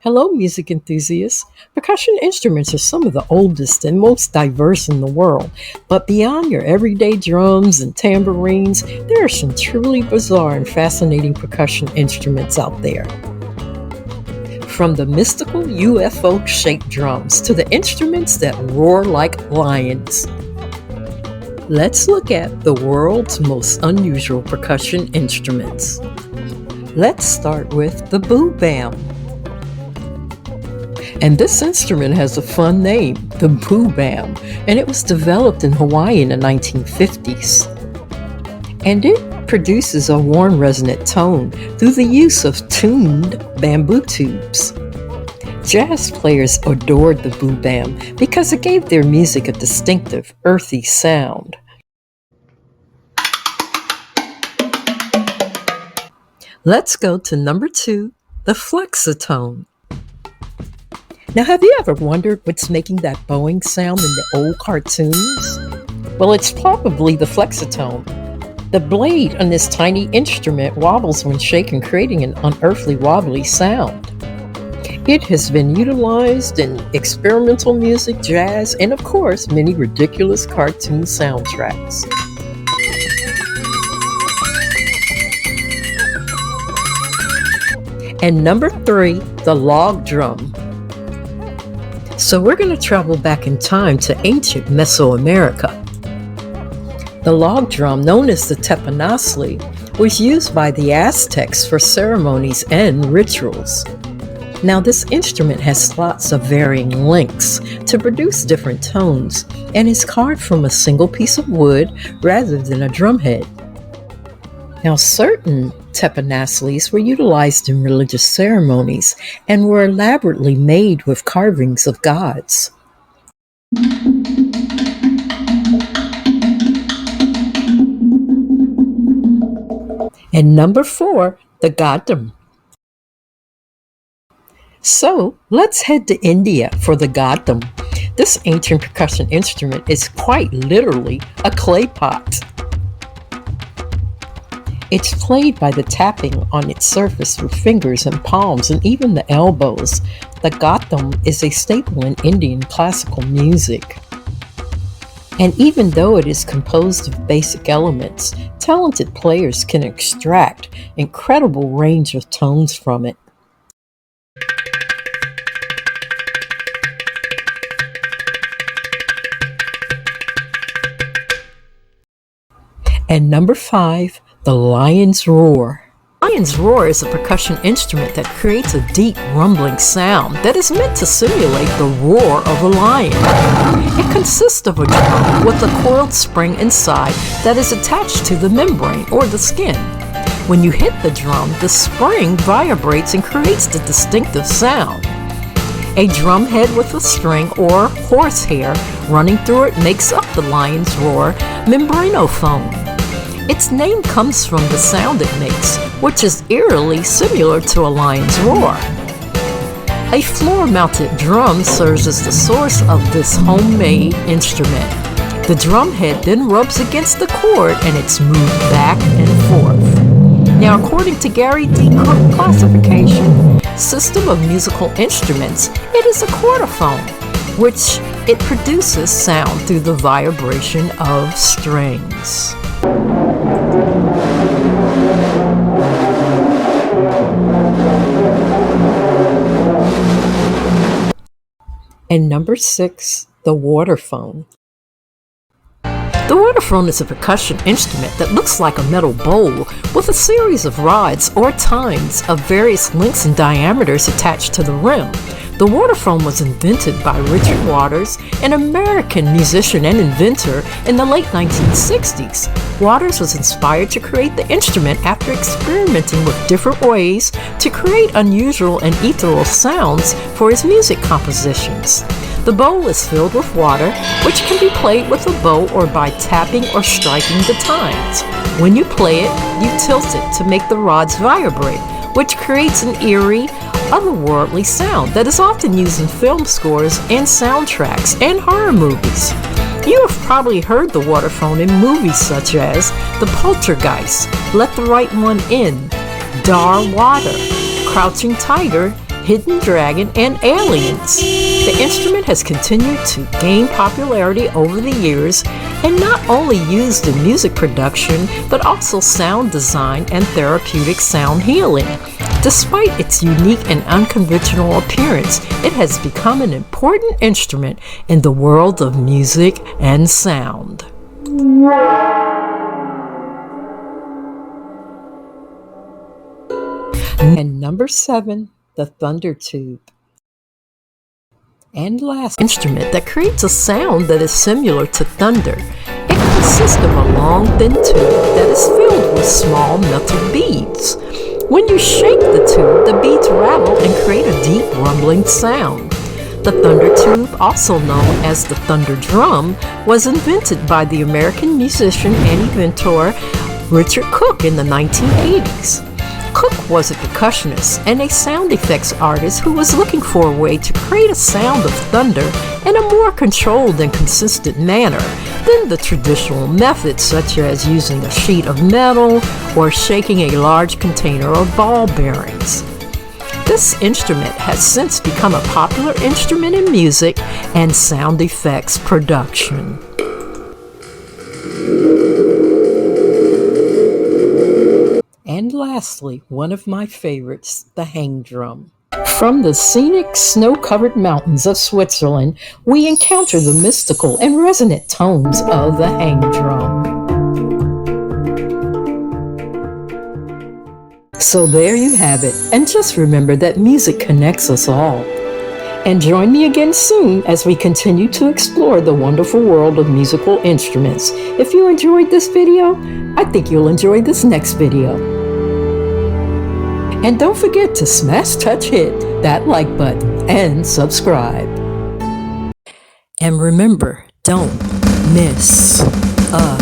Hello, music enthusiasts. Percussion instruments are some of the oldest and most diverse in the world. But beyond your everyday drums and tambourines, there are some truly bizarre and fascinating percussion instruments out there. From the mystical UFO-shaped drums to the instruments that roar like lions. Let's look at the world's most unusual percussion instruments. Let's start with the boo bam. And this instrument has a fun name, the boo bam, and it was developed in Hawaii in the 1950s. And it produces a warm resonant tone through the use of tuned bamboo tubes. Jazz players adored the boo bam because it gave their music a distinctive, earthy sound. Let's go to number 2, the flexitone. Now, have you ever wondered what's making that bowing sound in the old cartoons? Well, it's probably the flexitone. The blade on this tiny instrument wobbles when shaken, creating an unearthly wobbly sound. It has been utilized in experimental music, jazz, and of course, many ridiculous cartoon soundtracks. And number 3, the log drum. So we're going to travel back in time to ancient Mesoamerica. The log drum, known as the teponazli, was used by the Aztecs for ceremonies and rituals. Now, this instrument has slots of varying lengths to produce different tones and is carved from a single piece of wood rather than a drum head. Now, certain teponazlis were utilized in religious ceremonies and were elaborately made with carvings of gods. And number 4, the gadam. So let's head to India for the gadam. This ancient percussion instrument is quite literally a clay pot. It's played by the tapping on its surface with fingers and palms and even the elbows. The gadam is a staple in Indian classical music. And even though it is composed of basic elements, talented players can extract incredible range of tones from it. And number 5, the lion's roar. Lion's roar is a percussion instrument that creates a deep rumbling sound that is meant to simulate the roar of a lion. It consists of a drum with a coiled spring inside that is attached to the membrane or the skin. When you hit the drum, the spring vibrates and creates the distinctive sound. A drum head with a string or horsehair running through it makes up the lion's roar membranophone. Its name comes from the sound it makes, which is eerily similar to a lion's roar. A floor-mounted drum serves as the source of this homemade instrument. The drum head then rubs against the cord and it's moved back and forth. Now, according to Gary D. Cook classification system of musical instruments, it is a quartophone, which it produces sound through the vibration of strings. And number 6, the waterphone. The waterphone is a percussion instrument that looks like a metal bowl with a series of rods or tines of various lengths and diameters attached to the rim. The waterphone was invented by Richard Waters, an American musician and inventor in the late 1960s. Waters was inspired to create the instrument after experimenting with different ways to create unusual and ethereal sounds for his music compositions. The bowl is filled with water, which can be played with a bow or by tapping or striking the tines. When you play it, you tilt it to make the rods vibrate, which creates an eerie, otherworldly sound that is often used in film scores and soundtracks and horror movies. You have probably heard the waterphone in movies such as The Poltergeist, Let the Right One In, Dar Water, Crouching Tiger, Hidden Dragon, and Aliens. The instrument has continued to gain popularity over the years and not only used in music production, but also sound design and therapeutic sound healing. Despite its unique and unconventional appearance, it has become an important instrument in the world of music and sound. And number 7, the thunder tube. And last, instrument that creates a sound that is similar to thunder. It consists of a long, thin tube that is filled with small metal beads. When you shake the tube, the beads rattle and create a deep rumbling sound. The thunder tube, also known as the thunder drum, was invented by the American musician and inventor Richard Cook in the 1980s. Cook was a percussionist and a sound effects artist who was looking for a way to create a sound of thunder in a more controlled and consistent manner than the traditional methods, such as using a sheet of metal or shaking a large container of ball bearings. This instrument has since become a popular instrument in music and sound effects production. And lastly, one of my favorites, the hang drum. From the scenic snow-covered mountains of Switzerland, we encounter the mystical and resonant tones of the hang drum. So there you have it, and just remember that music connects us all. And join me again soon as we continue to explore the wonderful world of musical instruments. If you enjoyed this video, I think you'll enjoy this next video. And don't forget to smash, touch, hit that like button and subscribe. And remember, don't miss a